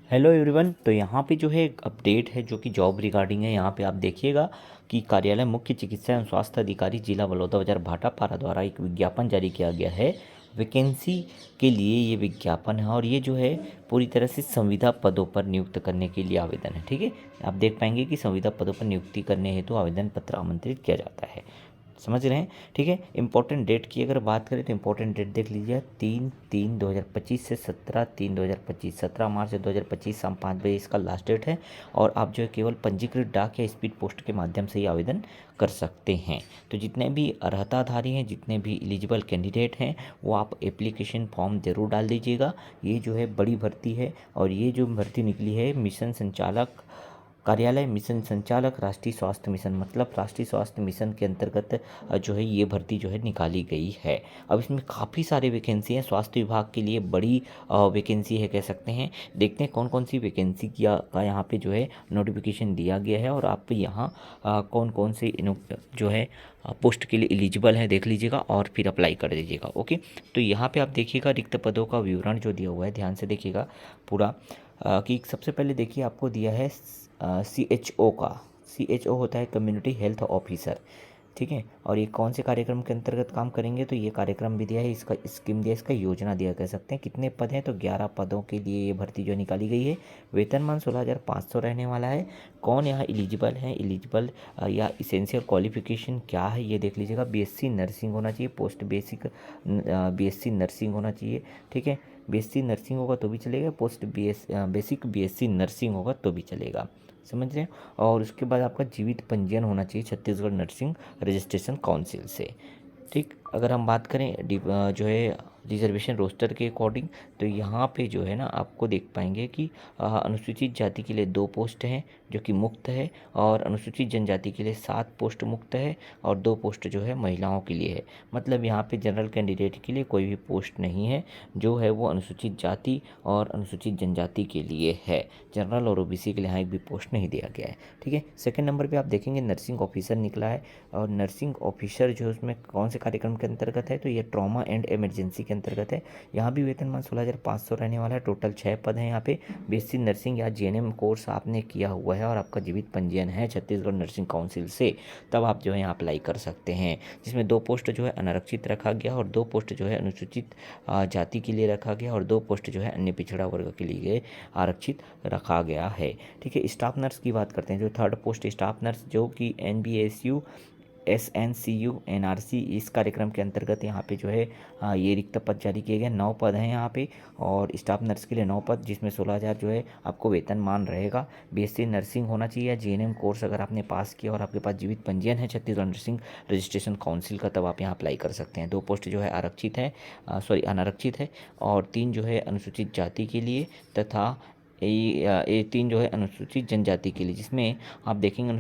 Hello everyone. तो यहाँ पे जो है एक अपडेट है जो कि जॉब रिगार्डिंग है। यहाँ पे आप देखिएगा कि कार्यालय मुख्य चिकित्सा एवं स्वास्थ्य अधिकारी जिला बलौदाबाजार भाटापारा द्वारा एक विज्ञापन जारी किया गया है। वैकेंसी के लिए ये विज्ञापन है और ये जो है पूरी तरह से संविदा पदों पर नियुक्त करने के लिए आवेदन है। ठीक है, आप देख पाएंगे कि संविदा पदों पर नियुक्ति करने हेतु आवेदन पत्र आमंत्रित किया जाता है। समझ रहे हैं? ठीक है। इंपॉर्टेंट डेट की अगर बात करें तो इंपॉर्टेंट डेट देख लीजिए 3/3/2025 से 17/3/2025, 17 मार्च 2025 शाम 5 बजे इसका लास्ट डेट है। और आप जो है केवल पंजीकृत डाक या स्पीड पोस्ट के माध्यम से ही आवेदन कर सकते हैं। तो जितने भी अर्हताधारी हैं, जितने भी एलिजिबल कैंडिडेट हैं, वो आप एप्लीकेशन फॉर्म ज़रूर डाल दीजिएगा। ये जो है बड़ी भर्ती है और ये जो भर्ती निकली है मिशन संचालक कार्यालय मिशन संचालक राष्ट्रीय स्वास्थ्य मिशन, मतलब राष्ट्रीय स्वास्थ्य मिशन के अंतर्गत जो है ये भर्ती जो है निकाली गई है। अब इसमें काफ़ी सारे वैकेंसी हैं, स्वास्थ्य विभाग के लिए बड़ी वैकेंसी है कह सकते हैं। देखते हैं कौन कौन सी वैकेंसी का यहाँ पे जो है नोटिफिकेशन दिया गया है और आप यहाँ कौन कौन से जो है पोस्ट के लिए एलिजिबल हैं देख लीजिएगा और फिर अप्लाई कर दीजिएगा। ओके, तो यहाँ पे आप देखिएगा रिक्त पदों का विवरण जो दिया हुआ है, ध्यान से देखिएगा पूरा। कि सबसे पहले देखिए आपको दिया है CHO का। CHO होता है कम्युनिटी हेल्थ ऑफिसर। ठीक है, और ये कौन से कार्यक्रम के अंतर्गत काम करेंगे, तो ये कार्यक्रम भी दिया है, इसका स्कीम दिया है, इसका योजना दिया कह सकते हैं। कितने पद हैं, तो 11 पदों के लिए ये भर्ती जो निकाली गई है। वेतनमान 16,500 रहने वाला है। कौन यहाँ एलिजिबल है, एलिजिबल या इसेंशियल क्वालिफिकेशन क्या है ये देख लीजिएगा। BSc नर्सिंग होना चाहिए, पोस्ट बेसिक BSc नर्सिंग होना चाहिए। ठीक है, BSc नर्सिंग होगा तो भी चलेगा, पोस्ट बेसिक BSc नर्सिंग होगा तो भी चलेगा। समझ रहे हैं? और उसके बाद आपका जीवित पंजीयन होना चाहिए छत्तीसगढ़ नर्सिंग रजिस्ट्रेशन काउंसिल से। ठीक, अगर हम बात करें जो है रिजर्वेशन रोस्टर के अकॉर्डिंग, तो यहाँ पे जो है ना आपको देख पाएंगे कि अनुसूचित जाति के लिए 2 पोस्ट हैं जो कि मुक्त है, और अनुसूचित जनजाति के लिए 7 पोस्ट मुक्त है और 2 पोस्ट जो है महिलाओं के लिए है। मतलब यहाँ पे जनरल कैंडिडेट के लिए कोई भी पोस्ट नहीं है, जो है वो अनुसूचित जाति और अनुसूचित जनजाति के लिए है। जनरल और OBC के लिए यहाँ एक भी पोस्ट नहीं दिया गया है। ठीक है, सेकंड नंबर पे आप देखेंगे नर्सिंग ऑफिसर निकला है। और नर्सिंग ऑफिसर जो उसमें कौन से कार्यक्रम के अंतर्गत है, तो ये ट्रॉमा एंड इमरजेंसी के अंतर्गत है। यहाँ भी वेतनमान 16,500 रहने वाला है। टोटल 6 पद हैं यहाँ पे। BSc नर्सिंग या GNM कोर्स आपने किया हुआ है और आपका जीवित पंजीयन है छत्तीसगढ़ नर्सिंग काउंसिल से, तब आप जो है यहाँ अप्लाई कर सकते हैं। जिसमें 2 पोस्ट जो है अनारक्षित रखा गया और 2 पोस्ट जो है अनुसूचित जाति के लिए रखा गया और 2 पोस्ट जो है अन्य पिछड़ा वर्ग के लिए आरक्षित रखा गया है। ठीक है, स्टाफ नर्स की बात करते हैं। जो 3rd पोस्ट स्टाफ नर्स जो कि NBSU SNCU NRC इस कार्यक्रम के अंतर्गत यहाँ पे जो है ये रिक्त पद जारी किए गए। 9 पद हैं यहाँ पे और स्टाफ नर्स के लिए 9 पद, जिसमें 16,000 जो है आपको वेतनमान रहेगा। BSc नर्सिंग होना चाहिए या GNM कोर्स अगर आपने पास किया और आपके पास जीवित पंजीयन है छत्तीसगढ़ नर्सिंग रजिस्ट्रेशन काउंसिल का, तब आप यहाँ अप्लाई कर सकते हैं। 2 पोस्ट जो है आरक्षित है, अनारक्षित है, और 3 जो है अनुसूचित जाति के लिए तथा ये 3 जो है अनुसूचित जनजाति के लिए, जिसमें आप देखेंगे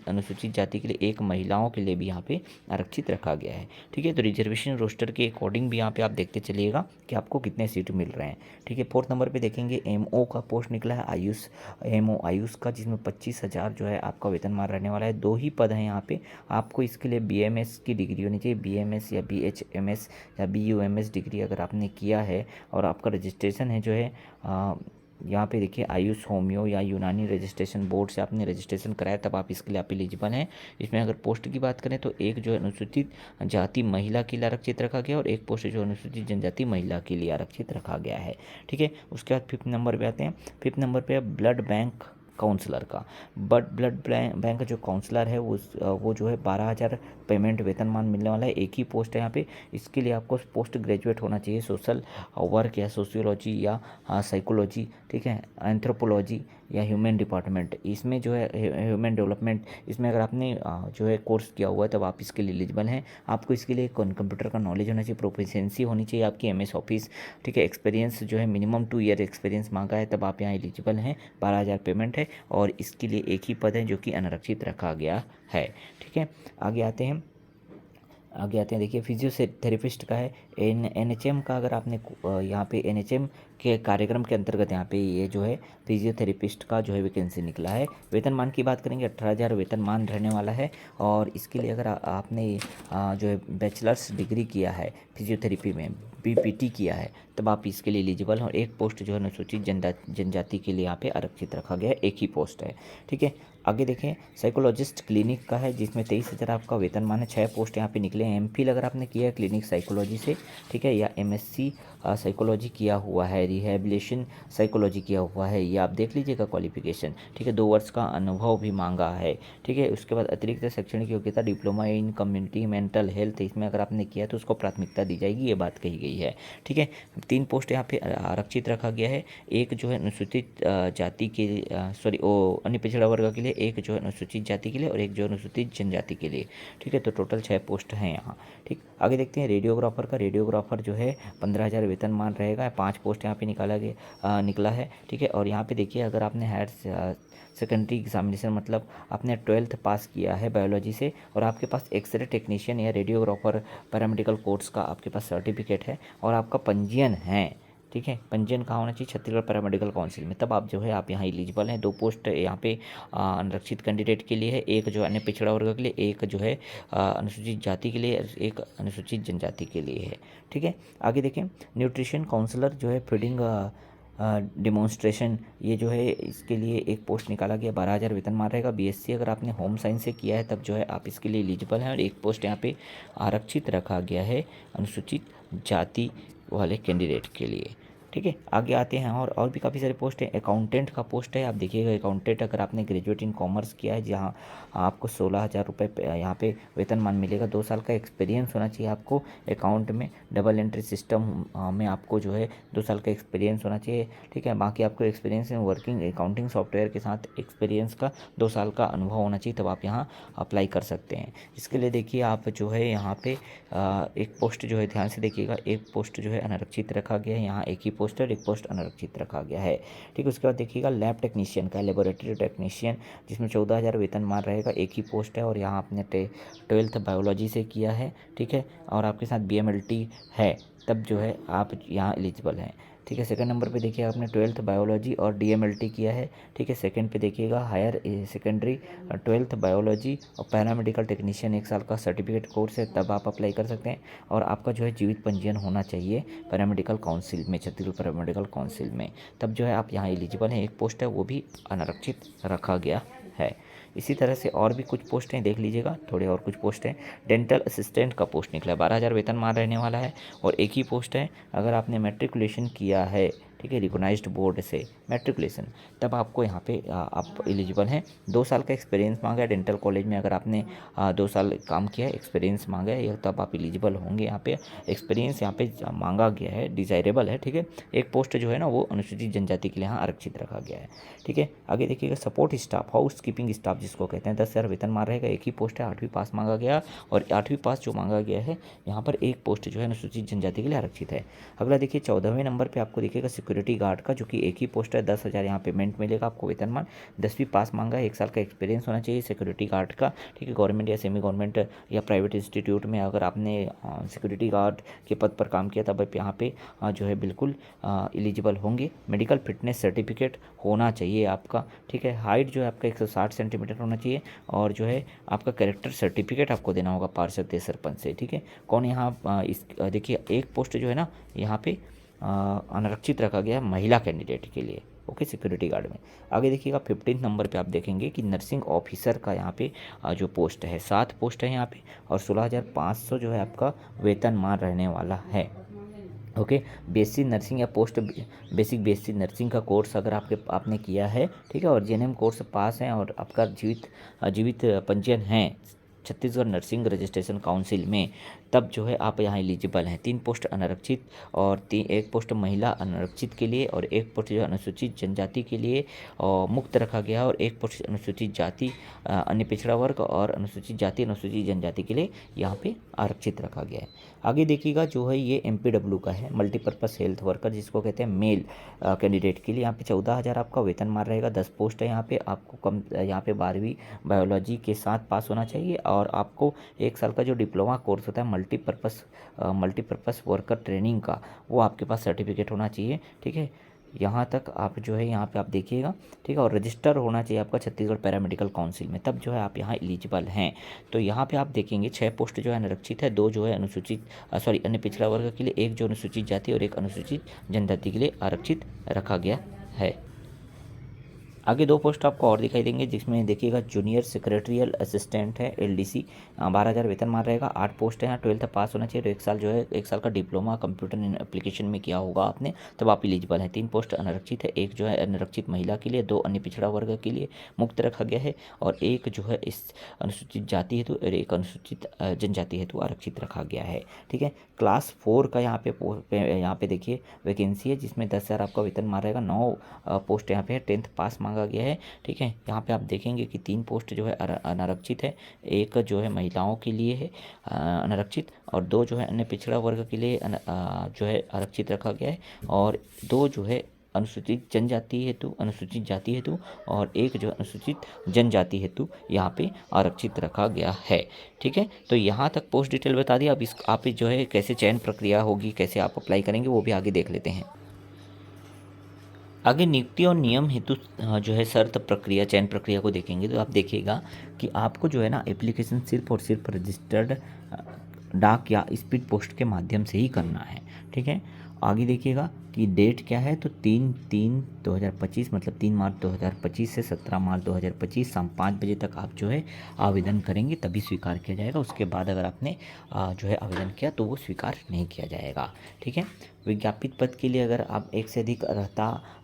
अनुसूचित जाति के लिए 1 महिलाओं के लिए भी यहाँ पे आरक्षित रखा गया है। ठीक है, तो रिजर्वेशन रोस्टर के अकॉर्डिंग भी यहाँ पे आप देखते चलिएगा कि आपको कितने सीट मिल रहे हैं। ठीक है, 4th नंबर पे देखेंगे MO का पोस्ट निकला है, आयुष का, जिसमें 25,000 जो है आपका वेतनमान रहने वाला है। 2 ही पद हैं यहाँ पे। आपको इसके लिए BMS की डिग्री होनी चाहिए, BMS या BHMS या BUMS डिग्री अगर आपने किया है और आपका रजिस्ट्रेशन है जो है यहाँ पे देखिए आयुष होम्यो या यूनानी रजिस्ट्रेशन बोर्ड से आपने रजिस्ट्रेशन कराया, तब आप इसके लिए आप एलिजिबल हैं। इसमें अगर पोस्ट की बात करें तो एक जो है अनुसूचित जाति महिला के लिए आरक्षित रखा गया और एक पोस्ट जो अनुसूचित जनजाति महिला के लिए आरक्षित रखा गया है। ठीक है, उसके बाद 5th नंबर पे आते हैं। 5th नंबर पे ब्लड बैंक काउंसलर का। बट ब्लड बैंक जो काउंसलर है वो जो है 12,000 पेमेंट वेतनमान मिलने वाला है। एक ही पोस्ट है यहाँ पे। इसके लिए आपको पोस्ट ग्रेजुएट होना चाहिए सोशल वर्क या सोशियोलॉजी या साइकोलॉजी, ठीक है, एंथ्रोपोलॉजी या ह्यूमन डिपार्टमेंट, इसमें जो है ह्यूमन डेवलपमेंट, इसमें अगर आपने जो है कोर्स किया हुआ है तब आप इसके लिए एलिजिबल हैं। आपको इसके लिए कंप्यूटर का नॉलेज होना चाहिए, प्रोफिशिएंसी होनी चाहिए आपकी MS ऑफिस। ठीक है, एक्सपीरियंस जो है मिनिमम 2 ईयर एक्सपीरियंस मांगा है, तब आप यहाँ एलिजिबल हैं। 12,000 पेमेंट है और इसके लिए एक ही पद है जो कि अनारक्षित रखा गया है। ठीक है, आगे आते हैं देखिए फिजियोथेरेपिस्ट का है एनएचएम का अगर आपने यहाँ पे एनएचएम के कार्यक्रम के अंतर्गत यहाँ पे ये जो है फिजियोथेरेपिस्ट का जो है वैकेंसी निकला है। वेतनमान की बात करेंगे 18,000 वेतनमान रहने वाला है। और इसके लिए अगर आपने जो है बैचलर्स डिग्री किया है फिजियोथेरेपी में, बीपीटी किया है, तब आप इसके लिए एलिजिबल हैं। और एक पोस्ट जो है अनुसूचित जनजाति के लिए यहाँ पे आरक्षित रखा गया है, एक ही पोस्ट है। ठीक है, आगे देखें साइकोलॉजिस्ट क्लिनिक का है जिसमें 23,000 आपका वेतनमान है। 6 पोस्ट यहाँ पे निकले हैं। एमफिल अगर आपने किया है क्लिनिक साइकोलॉजी से, ठीक है, या एमएससी साइकोलॉजी किया हुआ है, रिहेबिलिटेशन साइकोलॉजी किया हुआ है, ये आप देख लीजिएगा क्वालिफिकेशन। ठीक है, 2 वर्ष का अनुभव भी मांगा है। ठीक है, उसके बाद अतिरिक्त शैक्षणिक योग्यता diploma in community mental health, इसमें अगर आपने किया है तो उसको प्राथमिकता दी जाएगी, ये बात कही गई है। ठीक है, 3 पोस्ट यहाँ पे आरक्षित रखा गया है। एक जो है अनुसूचित जाति के अन्य पिछड़ा वर्ग के लिए, एक जो है अनुसूचित जाति के लिए, और एक जो है अनुसूचित जनजाति के लिए। ठीक है, तो टोटल 6 पोस्ट हैं यहाँ। ठीक, आगे देखते हैं रेडियोग्राफर का। रेडियोग्राफर जो है 15,000 वेतनमान रहेगा। 5 पोस्ट यहाँ पे निकला है। ठीक है, और यहाँ पे देखिए अगर आपने हायर सेकेंडरी एग्जामिनेशन मतलब आपने 12th पास किया है बायोलॉजी से, और आपके पास एक्सरे टेक्नीशियन या रेडियोग्राफर पैरामेडिकल कोर्स का आपके पास सर्टिफिकेट है, और आपका पंजीयन है। ठीक है, पंजीयन कहाँ होना चाहिए? छत्तीसगढ़ पैरामेडिकल काउंसिल में, तब आप जो है आप यहाँ एलिजिबल हैं। 2 पोस्ट यहाँ पे आरक्षित कैंडिडेट के लिए है, एक जो अन्य पिछड़ा वर्ग के लिए, एक जो है अनुसूचित जाति के लिए, एक अनुसूचित जनजाति के लिए है। ठीक है, आगे देखें न्यूट्रिशन काउंसलर जो है फीडिंग डिमॉन्स्ट्रेशन, ये जो है इसके लिए एक पोस्ट निकाला गया। 12,000 वेतनमान रहेगा। बीएससी अगर आपने होम साइंस से किया है तब जो है आप इसके लिए एलिजिबल हैं। और एक पोस्ट यहाँ पे आरक्षित रखा गया है अनुसूचित जाति वाले कैंडिडेट के लिए। ठीक है, आगे आते हैं और भी काफ़ी सारे पोस्ट हैं। अकाउंटेंट का पोस्ट है, आप देखिएगा अकाउंटेंट अगर आपने ग्रेजुएट इन कॉमर्स किया है, जहाँ आपको 16,000 रुपये यहाँ पे वेतनमान मिलेगा। 2 साल का एक्सपीरियंस होना चाहिए आपको अकाउंट में, डबल एंट्री सिस्टम में आपको जो है 2 साल का एक्सपीरियंस होना चाहिए। ठीक है, बाकी आपको experience in working accounting software के साथ एक्सपीरियंस का 2 साल का अनुभव होना चाहिए, तब आप यहाँ अप्लाई कर सकते हैं। इसके लिए देखिए आप जो है यहाँ पे एक पोस्ट जो है ध्यान से देखिएगा, एक पोस्ट जो है अनारक्षित रखा गया है, यहाँ एक ही पोस्ट और एक पोस्ट अनारक्षित रखा गया है। ठीक है, उसके बाद देखिएगा लैब टेक्नीशियन का, लेबोरेटरी टेक्नीशियन, जिसमें 14,000 वेतनमान रहेगा। एक ही पोस्ट है, और यहाँ आपने 12th बायोलॉजी से किया है। ठीक है, और आपके साथ BMLT है, तब जो है आप यहाँ एलिजिबल हैं। ठीक है, सेकंड नंबर पे देखिए आपने 12th बायोलॉजी और DMLT किया है। ठीक है, सेकंड पे देखिएगा हायर सेकेंडरी 12th बायोलॉजी और पैरामेडिकल टेक्नीशियन 1 साल का सर्टिफिकेट कोर्स है, तब आप अप्लाई कर सकते हैं। और आपका जो है जीवित पंजीयन होना चाहिए पैरामेडिकल काउंसिल में, छत्तीसगढ़ पैरामेडिकल काउंसिल में, तब जो है आप यहाँ एलिजिबल हैं। एक पोस्ट है वो भी अनारक्षित रखा गया है। इसी तरह से और भी कुछ पोस्टें देख लीजिएगा, थोड़े और कुछ पोस्टें। डेंटल असिस्टेंट का पोस्ट निकला है, 12,000 वेतनमान रहने वाला है, और एक ही पोस्ट है। अगर आपने मैट्रिकुलेशन किया है, ठीक है, रिकॉग्नाइज्ड बोर्ड से मैट्रिकुलेशन, तब आपको यहाँ पे आप एलिजिबल हैं। 2 साल का एक्सपीरियंस मांगा है डेंटल कॉलेज में, अगर आपने 2 साल काम किया है, एक्सपीरियंस मांगा है, तब आप एलिजिबल होंगे। यहाँ पे एक्सपीरियंस यहाँ पे मांगा गया है, डिज़ायरेबल है। ठीक है, एक पोस्ट जो है ना वो अनुसूचित जनजाति के लिए यहाँ आरक्षित रखा गया है। ठीक है, आगे देखिएगा support staff, house keeping staff जिसको कहते हैं, 10,000 वेतनमान रहेगा। एक ही पोस्ट है, 8वीं पास मांगा गया, और 8वीं पास जो मांगा गया है यहाँ पर एक पोस्ट जो है अनुसूचित जनजाति के लिए आरक्षित है। अगला देखिए 14वें नंबर पर आपको देखिएगा सिक्योरिटी गार्ड का, जो कि एक ही पोस्ट है। 10,000 यहाँ पेमेंट मिलेगा आपको वेतनमान। 10वीं पास मांगा है, 1 साल का एक्सपीरियंस होना चाहिए सिक्योरिटी गार्ड का। ठीक है, गवर्नमेंट या सेमी गवर्नमेंट या प्राइवेट इंस्टीट्यूट में अगर आपने सिक्योरिटी गार्ड के पद पर काम किया, तब आप यहाँ पे जो है बिल्कुल एलिजिबल होंगे। मेडिकल फिटनेस सर्टिफिकेट होना चाहिए आपका। ठीक है, हाइट जो है आपका 160 सेंटीमीटर होना चाहिए, और जो है आपका कैरेक्टर सर्टिफिकेट आपको देना होगा पार्षद या सरपंच से। ठीक है, कौन यहाँ इस देखिए एक पोस्ट जो है ना यहाँ पे अनारक्षित रखा गया है महिला कैंडिडेट के लिए। ओके, सिक्योरिटी गार्ड में। आगे देखिएगा 15 नंबर पे आप देखेंगे कि नर्सिंग ऑफिसर का यहाँ पे जो पोस्ट है, 7 पोस्ट है यहाँ पे, और 16,500 जो है आपका वेतनमान रहने वाला है। ओके, बेसिक नर्सिंग या पोस्ट बेसिक बेसिक नर्सिंग का कोर्स अगर आपने किया है, ठीक है, और JNM कोर्स पास हैं, और आपका जीवित पंजीयन है छत्तीसगढ़ नर्सिंग रजिस्ट्रेशन काउंसिल में, तब जो है आप यहाँ एलिजिबल हैं। 3 पोस्ट अनारक्षित और 1 पोस्ट महिला अनारक्षित के लिए, और 1 पोस्ट जो अनुसूचित जनजाति के लिए मुक्त रखा गया, और 1 पोस्ट अनुसूचित जाति अन्य पिछड़ा वर्ग और अनुसूचित जाति अनुसूचित जनजाति के लिए यहाँ पे आरक्षित रखा गया है। आगे देखिएगा जो है ये MPW का है, मल्टीपर्पज़ हेल्थ वर्कर जिसको कहते हैं मेल कैंडिडेट के लिए। यहाँ पे 14,000 आपका वेतनमान रहेगा। 10 पोस्ट है यहाँ पे, आपको कम यहाँ पे 12वीं बायोलॉजी के साथ पास होना चाहिए, और आपको 1 साल का जो डिप्लोमा कोर्स होता है मल्टीपर्पस वर्कर ट्रेनिंग का, वो आपके पास सर्टिफिकेट होना चाहिए। ठीक है, यहाँ तक आप जो है यहाँ पे आप देखिएगा। ठीक है, और रजिस्टर होना चाहिए आपका छत्तीसगढ़ पैरामेडिकल काउंसिल में, तब जो है आप यहाँ एलिजिबल हैं। तो यहाँ पे आप देखेंगे 6 पोस्ट जो है आरक्षित है, 2 जो है अन्य पिछड़ा वर्ग के लिए, 1 जो अनुसूचित जाति और 1 अनुसूचित जनजाति के लिए आरक्षित रखा गया है। आगे 2 पोस्ट आपको और दिखाई देंगे, जिसमें देखिएगा जूनियर सेक्रेटरियल असिस्टेंट है LDC, 12,000 वेतनमान रहेगा। 8 पोस्ट है यहाँ, 12th पास होना चाहिए। तो 1 साल जो है 1 साल का डिप्लोमा कंप्यूटर एप्लीकेशन में किया होगा आपने, तब आप एलिजिबल हैं। 3 पोस्ट अनारक्षित है, 1 जो है अनारक्षित महिला के लिए, 2 अन्य पिछड़ा वर्ग के लिए मुक्त रखा गया है, और 1 जो है इस अनुसूचित जाति हेतु और 1 अनुसूचित जनजाति हेतु आरक्षित रखा गया है। ठीक है, क्लास 4 का यहाँ पे देखिए वैकेंसी है, जिसमें 10,000 आपका वेतनमान रहेगा। 9 पोस्ट यहाँ पे है, 10th पास मांगा गया है। ठीक है, यहाँ पे आप देखेंगे कि 3 पोस्ट जो है अनारक्षित है, 1 जो है महिलाओं के लिए है अनारक्षित, और 2 जो है अन्य पिछड़ा वर्ग के लिए जो है आरक्षित रखा गया है, और 2 जो है अनुसूचित जनजाति हेतु, अनुसूचित जाति हेतु, और 1 जो अनुसूचित जनजाति हेतु यहाँ पे आरक्षित रखा गया है। ठीक है, तो यहाँ तक पोस्ट डिटेल बता दिया। अब आप जो है कैसे चयन प्रक्रिया होगी, कैसे आप अप्लाई करेंगे, वो भी आगे देख लेते हैं। आगे नियुक्ति और नियम हेतु जो है शर्त प्रक्रिया, चयन प्रक्रिया को देखेंगे, तो आप देखिएगा कि आपको जो है ना एप्लीकेशन सिर्फ और सिर्फ रजिस्टर्ड डाक या स्पीड पोस्ट के माध्यम से ही करना है। ठीक है, आगे देखिएगा कि डेट क्या है, तो 3/3/2025 मतलब 3 मार्च 2025 से 17 मार्च 2025 शाम 5 बजे तक आप जो है आवेदन करेंगे, तभी स्वीकार किया जाएगा। उसके बाद अगर आपने जो है आवेदन किया तो वो स्वीकार नहीं किया जाएगा। ठीक है, विज्ञापित पद के लिए अगर आप 1 से अधिक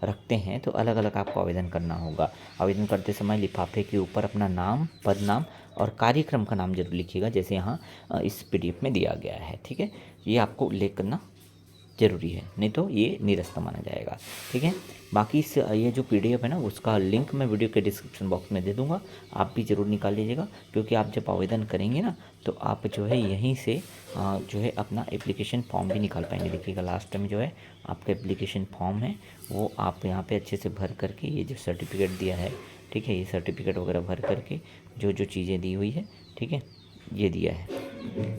रखते हैं तो अलग अलग आपको आवेदन करना होगा। आवेदन करते समय लिफाफे के ऊपर अपना नाम, पद नाम और कार्यक्रम का नाम जरूर लिखिएगा, जैसे यहाँ इस PDF में दिया गया है। ठीक है, ये आपको उल्लेख करना जरूरी है, नहीं तो ये निरस्त माना जाएगा। ठीक है, बाकी ये जो PDF है ना, उसका लिंक मैं वीडियो के डिस्क्रिप्शन बॉक्स में दे दूंगा, आप भी ज़रूर निकाल लीजिएगा, क्योंकि आप जब आवेदन करेंगे ना तो आप जो है यहीं से जो है अपना एप्लीकेशन फॉर्म भी निकाल पाएंगे। देखिएगा लास्ट में जो है आपका एप्लीकेशन फॉर्म है, वो आप यहाँ पे अच्छे से भर करके, ये जो सर्टिफिकेट दिया है, ठीक है, ये सर्टिफिकेट वगैरह भर करके जो जो चीज़ें दी हुई है, ठीक है, ये दिया है।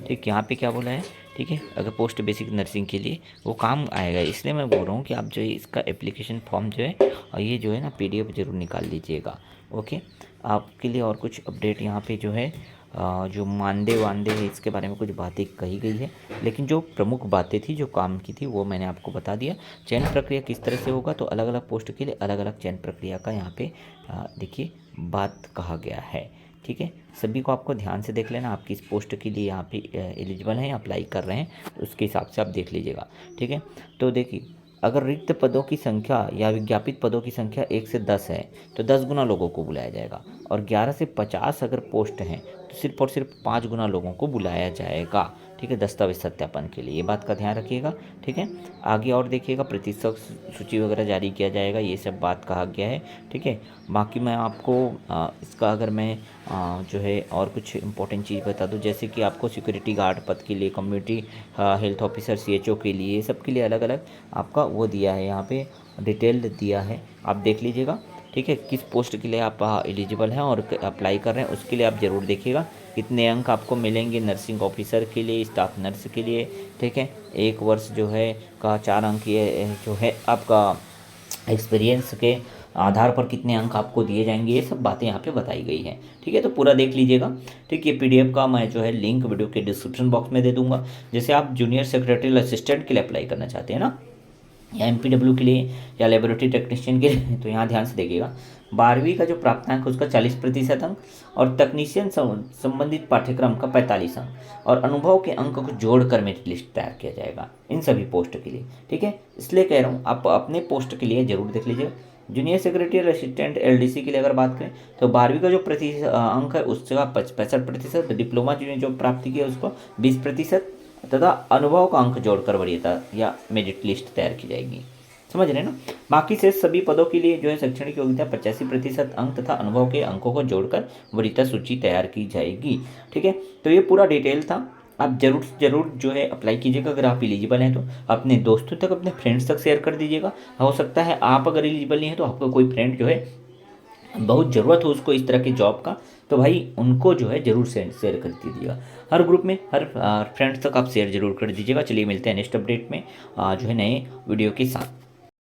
ठीक, यहाँ पे क्या बोला है, ठीक है, अगर पोस्ट बेसिक नर्सिंग के लिए वो काम आएगा, इसलिए मैं बोल रहा हूँ कि आप जो है इसका एप्लीकेशन फॉर्म जो है और ये जो है ना PDF ज़रूर निकाल लीजिएगा। ओके, आपके लिए और कुछ अपडेट यहाँ पे जो है जो मानदेय वानदेय है, इसके बारे में कुछ बातें कही गई है, लेकिन जो प्रमुख बातें थी जो काम की थी वो मैंने आपको बता दिया। चयन प्रक्रिया किस तरह से होगा, तो अलग अलग पोस्ट के लिए अलग अलग चयन प्रक्रिया का यहाँ पे देखिए बात कहा गया है। ठीक है, सभी को आपको ध्यान से देख लेना, आप किस पोस्ट के लिए यहाँ पे एलिजिबल हैं, अप्लाई कर रहे हैं, तो उसके हिसाब से आप देख लीजिएगा। ठीक है, तो देखिए अगर रिक्त पदों की संख्या या विज्ञापित पदों की संख्या 1 से 10 है तो 10 गुना लोगों को बुलाया जाएगा, और 11 से 50 अगर पोस्ट हैं तो सिर्फ और सिर्फ 5 गुना लोगों को बुलाया जाएगा। ठीक है, दस्तावेज सत्यापन के लिए, ये बात का ध्यान रखिएगा। ठीक है, आगे और देखिएगा प्रतिशत सूची वगैरह जारी किया जाएगा, ये सब बात कहा गया है। ठीक है, बाकी मैं आपको इसका अगर मैं जो है और कुछ इंपॉर्टेंट चीज़ बता दूं, जैसे कि आपको सिक्योरिटी गार्ड पद के लिए, कम्युनिटी हेल्थ ऑफिसर CHO के लिए, सब के लिए अलग अलग आपका वो दिया है, यहाँ पे डिटेल दिया है, आप देख लीजिएगा। ठीक है, किस पोस्ट के लिए आप एलिजिबल हैं और अप्लाई कर रहे हैं, उसके लिए आप ज़रूर देखिएगा कितने अंक आपको मिलेंगे नर्सिंग ऑफिसर के लिए, स्टाफ नर्स के लिए। ठीक है, 1 वर्ष जो है का 4 अंक ये जो है आपका एक्सपीरियंस के आधार पर कितने अंक आपको दिए जाएंगे, ये सब बातें यहाँ पे बताई गई हैं। ठीक है, तो पूरा देख लीजिएगा। ठीक, ये PDF का मैं जो है लिंक वीडियो के डिस्क्रिप्शन बॉक्स में दे दूंगा। जैसे आप जूनियर सेक्रेटरी असिस्टेंट के लिए अप्लाई करना चाहते हैं ना, या MPW के लिए या लेबोरेटरी टेक्नीशियन के लिए, तो यहाँ ध्यान से देखिएगा 12वीं का जो प्राप्तांक है उसका 40% अंक, और तकनीशियन संबंधित पाठ्यक्रम का 45 अंक, और अनुभव के अंक को जोड़कर मेरिट लिस्ट तैयार किया जाएगा इन सभी पोस्ट के लिए। ठीक है, इसलिए कह रहा हूँ आप अपने पोस्ट के लिए जरूर देख लीजिएगा। जूनियर सेक्रेटरी असिस्टेंट LDC के लिए अगर बात करें तो 12वीं का जो अंक है उसका 65%, डिप्लोमा जो प्राप्ति की है उसको 20%, तथा अनुभव का अंक जोड़कर वरीयता या मेरिट लिस्ट तैयार की जाएगी। समझ रहे हैं ना। बाकी से सभी पदों के लिए जो है शैक्षणिक योग्यता 85% अंक तथा अनुभव के अंकों को जोड़कर वरीयता सूची तैयार की जाएगी। ठीक है, तो ये पूरा डिटेल था। आप जरूर जो है अप्लाई कीजिएगा। अगर आप एलिजिबल हैं तो अपने दोस्तों तक, अपने फ्रेंड्स तक शेयर कर दीजिएगा। हो सकता है आप अगर एलिजिबल नहीं है तो आपका कोई फ्रेंड जो है बहुत ज़रूरत हो उसको इस तरह की जॉब का, तो भाई उनको जो है ज़रूर शेयर कर दीजिएगा। हर ग्रुप में हर फ्रेंड्स तक आप शेयर ज़रूर कर दीजिएगा। चलिए मिलते हैं नेक्स्ट अपडेट में जो है नए वीडियो के साथ।